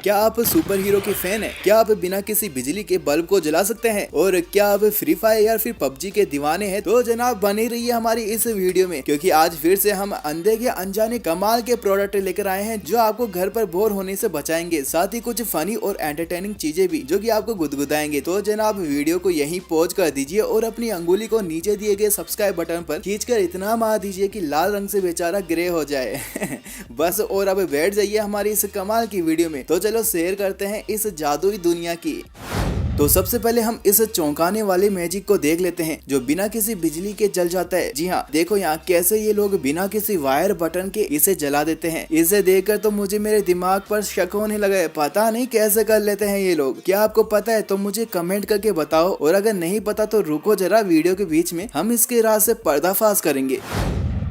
क्या आप super hero के फैन हैं? क्या आप बिना किसी बिजली के बल्ब को जला सकते हैं? और क्या आप फ्री फायर या फिर पबजी के दीवाने हैं? तो जनाब बने रहिए हमारी इस वीडियो में, क्योंकि आज फिर से हम अंधे के अनजाने कमाल के प्रोडक्ट लेकर आए हैं जो आपको घर पर बोर होने से बचाएंगे, साथ ही कुछ फनी और एंटरटेनिंग चीजें भी जो कि आपको गुदगुदाएंगे। तो जनाब वीडियो को यहीं पॉज कर दीजिए और अपनी अंगुली को नीचे दिए गए सब्सक्राइब बटन पर खींचकर इतना मार दीजिए कि लाल रंग से बेचारा ग्रे हो जाए। बस और अब बैठ जाइए हमारी इस कमाल की वीडियो में। तो चलो शेयर करते हैं इस जादुई दुनिया की। तो सबसे पहले हम इस चौंकाने वाले मैजिक को देख लेते हैं जो बिना किसी बिजली के जल जाता है। जी हाँ, देखो यहाँ कैसे ये लोग बिना किसी वायर बटन के इसे जला देते हैं। इसे देखकर तो मुझे मेरे दिमाग पर शक होने लगा है, पता नहीं कैसे कर लेते हैं ये लोग। क्या आपको पता है तो मुझे कमेंट करके बताओ, और अगर नहीं पता तो रुको जरा, वीडियो के बीच में हम इसके राज से पर्दाफाश करेंगे।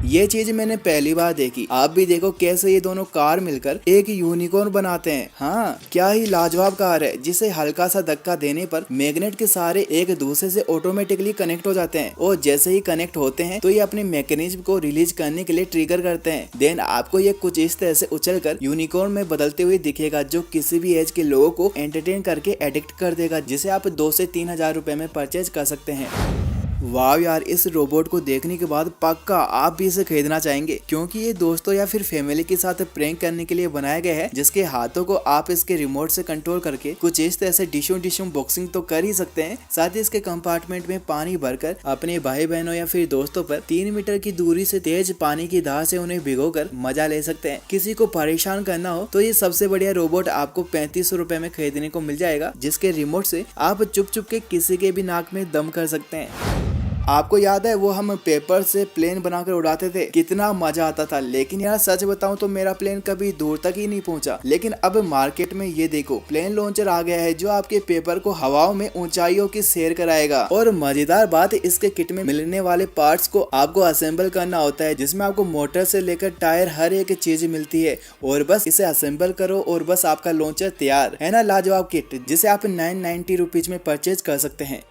ये चीज मैंने पहली बार देखी। आप भी देखो कैसे ये दोनों कार मिलकर एक यूनिकॉर्न बनाते हैं। हाँ, क्या ही लाजवाब कार है, जिसे हल्का सा धक्का देने पर मैग्नेट के सहारे एक दूसरे से ऑटोमेटिकली कनेक्ट हो जाते हैं, और जैसे ही कनेक्ट होते हैं तो ये अपने मैकेनिज्म को रिलीज करने के लिए ट्रिगर करते हैं। देन आपको ये कुछ इस तरह से उछलकर यूनिकॉर्न में बदलते हुए दिखेगा, जो किसी भी एज के लोगों को एंटरटेन करके एडिक्ट कर देगा, जिसे आप 2 से 3 हजार रुपए में परचेज कर सकते हैं। वाह यार, इस रोबोट को देखने के बाद पक्का आप भी इसे खरीदना चाहेंगे, क्योंकि ये दोस्तों या फिर फैमिली के साथ प्रैंक करने के लिए बनाया गया है, जिसके हाथों को आप इसके रिमोट से कंट्रोल करके कुछ इस तरह से डिशुम बॉक्सिंग तो कर ही सकते हैं। साथ ही इसके कंपार्टमेंट में पानी भरकर अपने भाई बहनों या फिर दोस्तों पर 3 मीटर की दूरी से तेज पानी की धार से उन्हें भिगोकर मजा ले सकते हैं। किसी को परेशान करना हो तो ये सबसे बढ़िया रोबोट आपको 3500 रुपए में खरीदने को मिल जाएगा, जिसके रिमोट से आप चुप चुप के किसी के भी नाक में दम कर सकते हैं। आपको याद है वो हम पेपर से प्लेन बनाकर उड़ाते थे, कितना मजा आता था। लेकिन यार सच बताऊं तो मेरा प्लेन कभी दूर तक ही नहीं पहुंचा। लेकिन अब मार्केट में ये देखो प्लेन लॉन्चर आ गया है, जो आपके पेपर को हवाओं में ऊंचाइयों की सैर कराएगा। और मजेदार बात, इसके किट में मिलने वाले पार्ट्स को आपको असेंबल करना होता है, जिसमें आपको मोटर से लेकर टायर हर एक चीज मिलती है, और बस इसे असेंबल करो और बस आपका लॉन्चर तैयार है ना। लाजवाब किट जिसे आप 990 रुपीज में परचेज कर सकते हैं।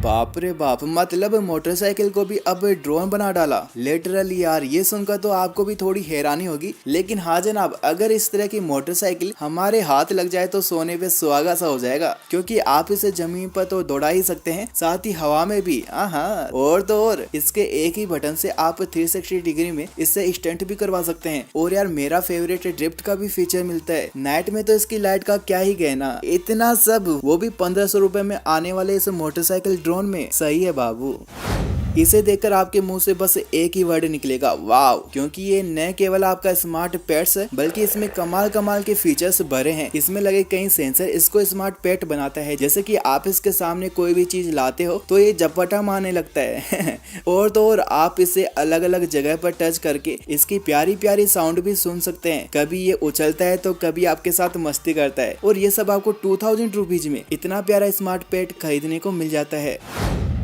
बाप रे बाप, मतलब मोटरसाइकिल को भी अब ड्रोन बना डाला। लिटरली यार, ये सुनकर तो आपको भी थोड़ी हैरानी होगी, लेकिन हाँ जनाब, अगर इस तरह की मोटरसाइकिल हमारे हाथ लग जाए तो सोने पे सुहागा सा हो जाएगा, क्योंकि आप इसे जमीन पर तो दौड़ा ही सकते हैं, साथ ही हवा में भी। हाँ, और तो और इसके एक ही बटन से आप 360 डिग्री में इससे स्टंट भी करवा सकते हैं। और यार मेरा फेवरेट ड्रिफ्ट का भी फीचर मिलता है। नाइट में तो इसकी लाइट का क्या ही कहना। इतना सब, वो भी 1500 रुपए में आने वाले इस मोटरसाइकिल ड्रोन में। सही है बाबू। इसे देखकर आपके मुंह से बस एक ही वर्ड निकलेगा, वाव, क्योंकि ये न केवल आपका स्मार्ट पेट्स है, बल्कि इसमें कमाल के फीचर्स भरे हैं। इसमें लगे कई सेंसर इसको स्मार्ट पेट बनाता है, जैसे कि आप इसके सामने कोई भी चीज लाते हो तो ये झपटा मारने लगता है। और तो और आप इसे अलग अलग जगह पर टच करके इसकी प्यारी प्यारी साउंड भी सुन सकते हैं। कभी ये उछलता है तो कभी आपके साथ मस्ती करता है, और ये सब आपको 2000 रुपीज में इतना प्यारा स्मार्ट पेट खरीदने को मिल जाता है।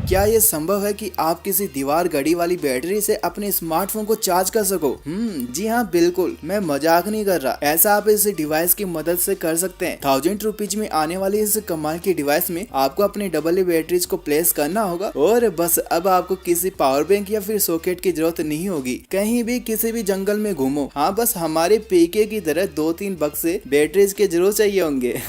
क्या ये संभव है कि आप किसी दीवार घड़ी वाली बैटरी से अपने स्मार्टफोन को चार्ज कर सको? जी हाँ, बिल्कुल, मैं मजाक नहीं कर रहा। ऐसा आप इस डिवाइस की मदद से कर सकते हैं। 1000 रुपीज में आने वाली इस कमाल की डिवाइस में आपको अपने डबल बैटरीज को प्लेस करना होगा, और बस अब आपको किसी पावर बैंक या फिर सॉकेट की जरूरत नहीं होगी। कहीं भी किसी भी जंगल में घूमो, हाँ बस हमारे पीके की तरह 2-3 बक्से बैटरीज के जरूर चाहिए होंगे।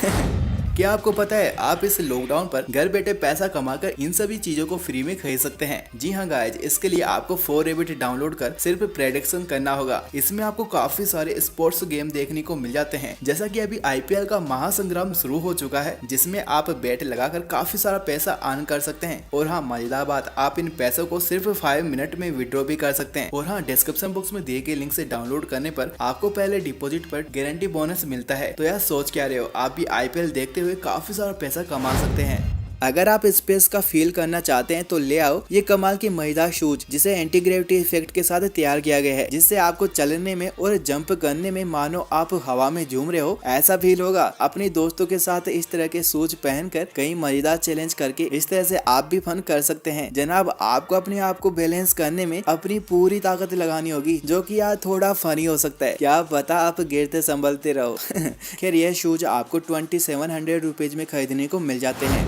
क्या आपको पता है आप इस लॉकडाउन पर घर बैठे पैसा कमाकर इन सभी चीजों को फ्री में खरीद सकते हैं? जी हाँ गाइज, इसके लिए आपको 4rabbit डाउनलोड कर सिर्फ प्रेडिक्शन करना होगा। इसमें आपको काफी सारे स्पोर्ट्स गेम देखने को मिल जाते हैं, जैसा कि अभी IPL का महासंग्राम शुरू हो चुका है, जिसमें आप बैट लगाकर काफी सारा पैसा अर्न कर सकते हैं। और हाँ, मजेदार बात, आप इन पैसों को सिर्फ 5 मिनट में विड्रॉ भी कर सकते हैं। और हाँ, डिस्क्रिप्शन बॉक्स में दिए गए लिंक से डाउनलोड करने पर आपको पहले डिपॉजिट पर गारंटी बोनस मिलता है। तो यार सोच क्या रहे हो, आप भी IPL देखते हुए काफी सारा पैसा कमा सकते हैं। अगर आप स्पेस का फील करना चाहते हैं तो ले आओ ये कमाल की मजेदार शूज, जिसे एंटी ग्रेविटी इफेक्ट के साथ तैयार किया गया है, जिससे आपको चलने में और जंप करने में मानो आप हवा में झूम रहे हो ऐसा फील होगा। अपने दोस्तों के साथ इस तरह के शूज पहनकर कई मजेदार चैलेंज करके इस तरह से आप भी फन कर सकते हैं। जनाब, आपको अपने आप को बैलेंस करने में अपनी पूरी ताकत लगानी होगी, जो कि यार थोड़ा फनी हो सकता है। क्या पता आप गिरते संभलते रहो। खैर, यह शूज आपको 2700 रुपीज में खरीदने को मिल जाते हैं।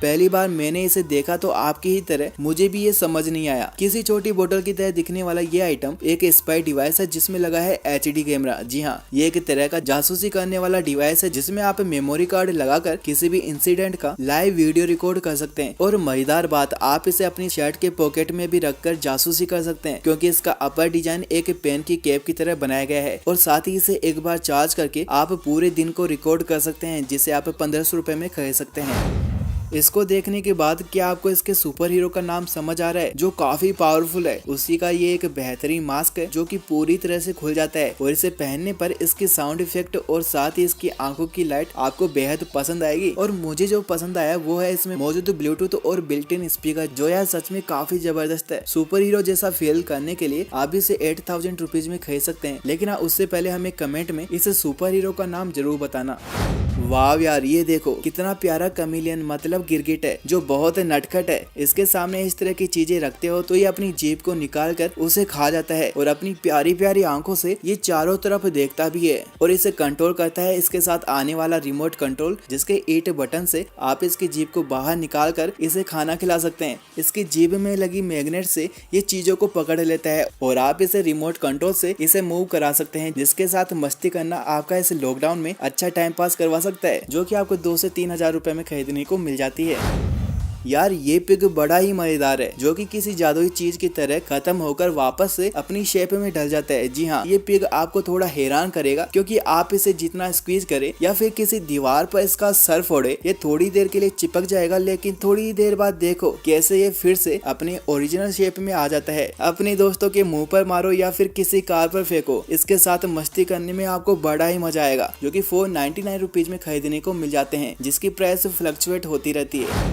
पहली बार मैंने इसे देखा तो आपकी ही तरह मुझे भी ये समझ नहीं आया। किसी छोटी बोतल की तरह दिखने वाला ये आइटम एक स्पाई डिवाइस है जिसमें लगा है HD कैमरा। जी हाँ, ये एक तरह का जासूसी करने वाला डिवाइस है जिसमें आप मेमोरी कार्ड लगाकर किसी भी इंसिडेंट का लाइव वीडियो रिकॉर्ड कर सकते हैं। और मजेदार बात, आप इसे अपनी शर्ट के पॉकेट में भी रखकर जासूसी कर सकते हैं क्योंकि इसका अपर डिजाइन एक पेन की कैप की तरह बनाया गया है। और साथ ही इसे एक बार चार्ज करके आप पूरे दिन को रिकॉर्ड कर सकते हैं, जिसे आप 1500 रुपए में खरीद सकते हैं। इसको देखने के बाद क्या आपको इसके सुपर हीरो का नाम समझ आ रहा है, जो काफी पावरफुल है? उसी का ये एक बेहतरीन मास्क है जो कि पूरी तरह से खुल जाता है और इसे पहनने पर इसकी साउंड इफेक्ट और साथ ही इसकी आंखों की लाइट आपको बेहद पसंद आएगी। और मुझे जो पसंद आया वो है इसमें मौजूद ब्लूटूथ और बिल्ट इन स्पीकर, जो यार सच में काफी जबरदस्त है। सुपर हीरो जैसा फील करने के लिए आप इसे 8000 रुपीज में खरीद सकते हैं, लेकिन उससे पहले हमें कमेंट में इस सुपर हीरो का नाम जरूर बताना। वाह यार, ये देखो कितना प्यारा कमीलियन मतलब गिरगिट है जो बहुत नटखट है। इसके सामने इस तरह की चीजें रखते हो तो ये अपनी जीभ को निकाल कर उसे खा जाता है और अपनी प्यारी प्यारी आंखों से ये चारों तरफ देखता भी है और इसे कंट्रोल करता है इसके साथ आने वाला रिमोट कंट्रोल, जिसके 8 बटन से आप इसकी जीभ को बाहर निकाल कर इसे खाना खिला सकते हैं। इसकी जीभ में लगी मैग्नेट से ये चीजों को पकड़ लेता है और आप इसे रिमोट कंट्रोल से इसे मूव करा सकते हैं, जिसके साथ मस्ती करना आपका इस लॉकडाउन में अच्छा टाइम पास करवा सकता है, जो कि आपको 2 से 3000 रुपए में खरीदने को मिल जाती है। यार ये पिग बड़ा ही मजेदार है जो कि किसी जादुई चीज की तरह खत्म होकर वापस से अपनी शेप में ढल जाता है। जी हाँ, ये पिग आपको थोड़ा हैरान करेगा क्योंकि आप इसे जितना स्क्वीज करे या फिर किसी दीवार पर इसका सर फोड़े, ये थोड़ी देर के लिए चिपक जाएगा, लेकिन थोड़ी देर बाद देखो कैसे ये फिर से अपने ओरिजिनल शेप में आ जाता है। अपने दोस्तों के मुंह पर मारो या फिर किसी कार पर फेंको, इसके साथ मस्ती करने में आपको बड़ा ही मजा आएगा, जो कि 499 रुपीज में खरीदने को मिल जाते हैं, जिसकी प्राइस फ्लक्चुएट होती रहती है।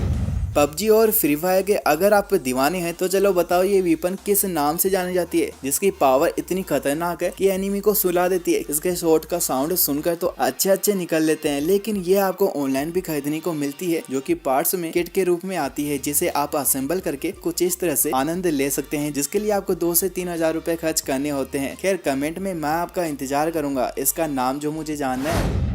पबजी और फ्री फायर के अगर आप दीवाने हैं तो चलो बताओ ये वेपन किस नाम से जानी जाती है, जिसकी पावर इतनी खतरनाक है कि एनिमी को सुला देती है। इसके शॉट का साउंड सुनकर तो अच्छे निकल लेते हैं, लेकिन ये आपको ऑनलाइन भी खरीदने को मिलती है, जो कि पार्ट्स में किट के रूप में आती है, जिसे आप असेंबल करके कुछ इस तरह से आनंद ले सकते हैं, जिसके लिए आपको 2 से 3000 रुपए खर्च करने होते हैं। खैर कमेंट में मैं आपका इंतजार करूंगा, इसका नाम जो मुझे जानना है।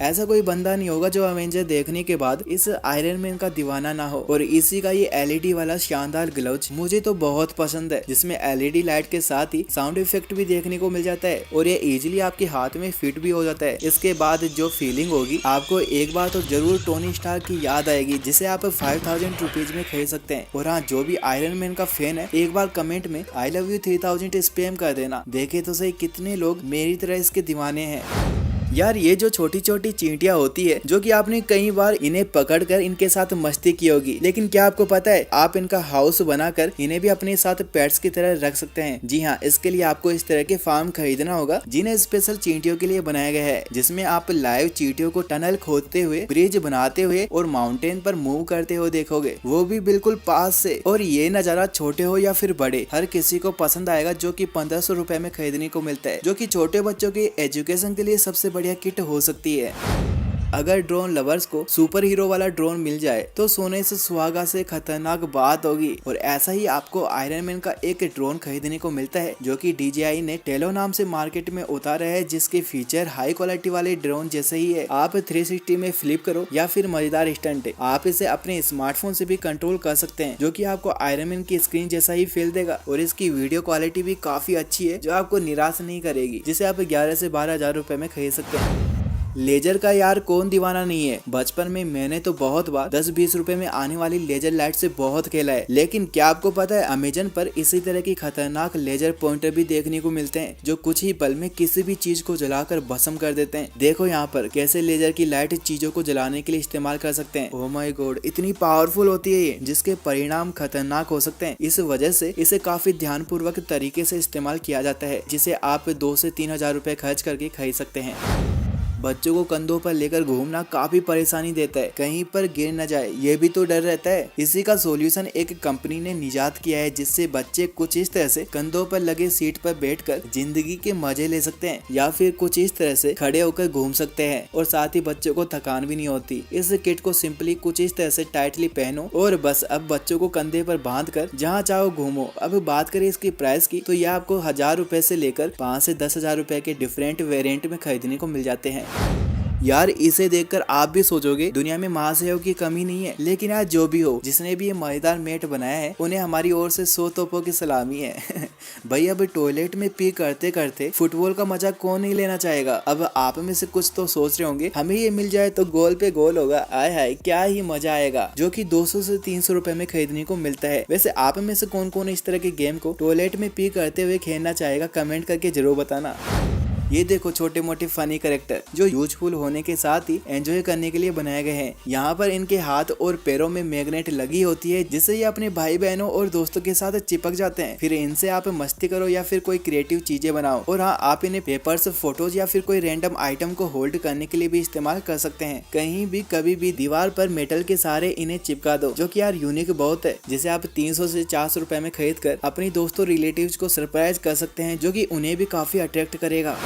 ऐसा कोई बंदा नहीं होगा जो अवेंजर देखने के बाद इस आयरन मैन का दीवाना ना हो। और इसी का ये LED वाला शानदार ग्लव्स मुझे तो बहुत पसंद है, जिसमें LED लाइट के साथ ही साउंड इफेक्ट भी देखने को मिल जाता है और ये इजीली आपके हाथ में फिट भी हो जाता है। इसके बाद जो फीलिंग होगी आपको एक बार तो जरूर टोनी स्टार्क की याद आएगी, जिसे आप 5000 रुपीज में खरीद सकते हैं। और हाँ, जो भी आयरन मैन का फैन है एक बार कमेंट में I love you 3000 स्पैम कर देना, देखे तो सही कितने लोग मेरी तरह इसके दीवाने हैं। यार ये जो छोटी छोटी चींटियां होती है जो कि आपने कई बार इन्हें पकड़कर इनके साथ मस्ती की होगी, लेकिन क्या आपको पता है आप इनका हाउस बनाकर इन्हें भी अपने साथ पेट्स की तरह रख सकते हैं। जी हाँ, इसके लिए आपको इस तरह के फार्म खरीदना होगा जिन्हें स्पेशल चींटियों के लिए बनाया गया है, जिसमें आप लाइव चींटियों को टनल खोदते हुए, ब्रिज बनाते हुए और माउंटेन पर मूव करते हुए देखोगे, वो भी बिल्कुल पास से। और ये नजारा छोटे हो या फिर बड़े हर किसी को पसंद आएगा, जो कि 1500 रुपए में खरीदने को मिलता है, जो कि छोटे बच्चों के एजुकेशन के लिए सबसे बढ़िया किट हो सकती है। अगर ड्रोन लवर्स को सुपर हीरो वाला ड्रोन मिल जाए तो सोने से सुहागा से खतरनाक बात होगी। और ऐसा ही आपको आयरन मैन का एक ड्रोन खरीदने को मिलता है, जो कि DJI ने टेलो नाम से मार्केट में उतारा है, जिसके फीचर हाई क्वालिटी वाले ड्रोन जैसे ही है। आप 360 में फ्लिप करो या फिर मजेदार स्टंट है, आप इसे अपने स्मार्टफोन से भी कंट्रोल कर सकते हैं, जो कि आपको आयरन मैन की स्क्रीन जैसा ही फील देगा। और इसकी वीडियो क्वालिटी भी काफी अच्छी है, जो आपको निराश नहीं करेगी, जिसे आप 11 से 12000 रुपए में खरीद सकते हैं। लेजर का यार कौन दीवाना नहीं है। बचपन में मैंने तो बहुत बार 10-20 रुपए में आने वाली लेजर लाइट से बहुत खेला है, लेकिन क्या आपको पता है अमेजन पर इसी तरह की खतरनाक लेजर पॉइंटर भी देखने को मिलते हैं, जो कुछ ही पल में किसी भी चीज को जलाकर भस्म कर देते हैं। देखो यहाँ पर कैसे लेजर की लाइट चीजों को जलाने के लिए इस्तेमाल कर सकते हैं। ओह माय गॉड, इतनी पावरफुल होती है ये, जिसके परिणाम खतरनाक हो सकते हैं। इस वजह से इसे काफी ध्यानपूर्वक तरीके से इस्तेमाल किया जाता है, जिसे आप 2 से 3000 रुपए खर्च करके खरीद सकते हैं। बच्चों को कंधों पर लेकर घूमना काफी परेशानी देता है, कहीं पर गिर न जाए ये भी तो डर रहता है। इसी का सॉल्यूशन एक कंपनी ने निजात किया है, जिससे बच्चे कुछ इस तरह से कंधों पर लगे सीट पर बैठकर जिंदगी के मजे ले सकते हैं, या फिर कुछ इस तरह से खड़े होकर घूम सकते हैं, और साथ ही बच्चों को थकान भी नहीं होती। इस किट को सिंपली कुछ इस तरह से टाइटली पहनो और बस अब बच्चों को कंधे पर बांधकर जहाँ चाहो घूमो। अब बात करें इसकी प्राइस की, तो यह आपको 1000 रुपए से लेकर 5 से 10,000 रुपए के डिफरेंट वेरिएंट में खरीदने को मिल जाते हैं। यार इसे देखकर आप भी सोचोगे दुनिया में महासहयोग की कमी नहीं है, लेकिन यार जो भी हो, जिसने भी ये मजेदार मैट बनाया है उन्हें हमारी ओर से 100 तोपों की सलामी है। भाई अब टॉयलेट में पी करते करते फुटबॉल का मजा कौन नहीं लेना चाहेगा। अब आप में से कुछ तो सोच रहे होंगे हमें ये मिल जाए तो गोल पे गोल होगा, आय हाय क्या ही मजा आएगा, जो कि 200 से 300 रुपए में खरीदने को मिलता है। वैसे आप में से कौन कौन इस तरह के गेम को टॉयलेट में पी करते हुए खेलना चाहेगा, कमेंट करके जरूर बताना। ये देखो छोटे मोटे फनी कैरेक्टर जो यूजफुल होने के साथ ही एंजॉय करने के लिए बनाए गए हैं। यहाँ पर इनके हाथ और पैरों में मैग्नेट लगी होती है, जिससे ये अपने भाई बहनों और दोस्तों के साथ चिपक जाते हैं। फिर इनसे आप मस्ती करो या फिर कोई क्रिएटिव चीजें बनाओ। और हाँ, आप इन्हें पेपर्स, फोटोज या फिर कोई रैंडम आइटम को होल्ड करने के लिए भी इस्तेमाल कर सकते हैं। कहीं भी कभी भी दीवार पर मेटल के सहारे इन्हें चिपका दो, जो कि यार यूनिक बहुत है, जिसे आप 300 से 400 रुपए में खरीद कर अपनी दोस्तों रिलेटिव्स को सरप्राइज कर सकते हैं, जो कि उन्हें भी काफी अट्रैक्ट करेगा।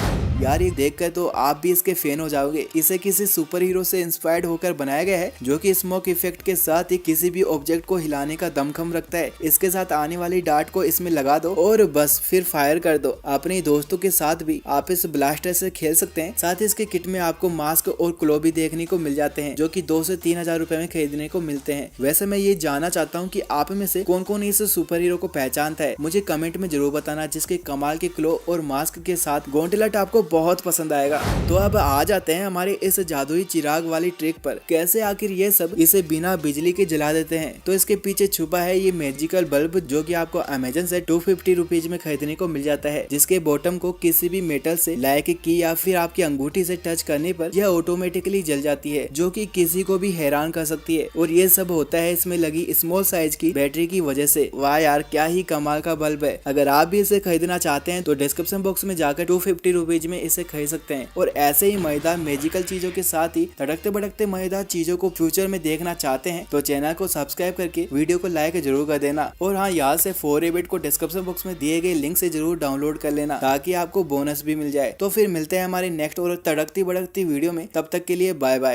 यार ये देखकर तो आप भी इसके फैन हो जाओगे। इसे किसी सुपर हीरो से इंस्पायर्ड होकर बनाया गया है, जो कि स्मोक इफेक्ट के साथ ही किसी भी ऑब्जेक्ट को हिलाने का दमखम रखता है। इसके साथ आने वाली डार्ट को इसमें लगा दो और बस फिर फायर कर दो। अपने दोस्तों के साथ भी आप इस ब्लास्टर से खेल सकते हैं। साथ ही इसके किट में आपको मास्क और क्लो भी देखने को मिल जाते हैं, जो कि 2 से 3 हजार रुपए में खरीदने को मिलते हैं। वैसे मैं ये जानना चाहता हूँ कि आप में से कौन कौन इस सुपर हीरो को पहचानता है, मुझे कमेंट में जरूर बताना, जिसके कमाल के क्लो और मास्क के साथ गॉन्टलेट आपको बहुत पसंद आएगा। तो अब आ जाते हैं हमारे इस जादुई चिराग वाली ट्रिक पर। कैसे आखिर ये सब इसे बिना बिजली के जला देते हैं। तो इसके पीछे छुपा है ये मैजिकल बल्ब, जो कि आपको अमेजन से 250 रुपीज में खरीदने को मिल जाता है, जिसके बॉटम को किसी भी मेटल से लाइक की या फिर आपकी अंगूठी से टच करने पर यह ऑटोमेटिकली जल जाती है, जो कि किसी को भी हैरान कर सकती है। और ये सब होता है इसमें लगी स्मॉल साइज की बैटरी की वजह से। वाह यार क्या ही कमाल का बल्ब है। अगर आप भी इसे खरीदना चाहते हैं तो डिस्क्रिप्शन बॉक्स में जाकर 250 रुपीज में इसे खरीद सकते हैं। और ऐसे ही मजेदार मैजिकल चीजों के साथ ही तड़कते भड़कते मजेदार चीजों को फ्यूचर में देखना चाहते हैं तो चैनल को सब्सक्राइब करके वीडियो को लाइक जरूर कर देना। और हाँ, यहाँ से 4ABIT को डिस्क्रिप्शन बॉक्स में दिए गए लिंक से जरूर डाउनलोड कर लेना, ताकि आपको बोनस भी मिल जाए। तो फिर मिलते हैं हमारे नेक्स्ट और तड़कती भड़कती वीडियो में। तब तक के लिए बाय बाय।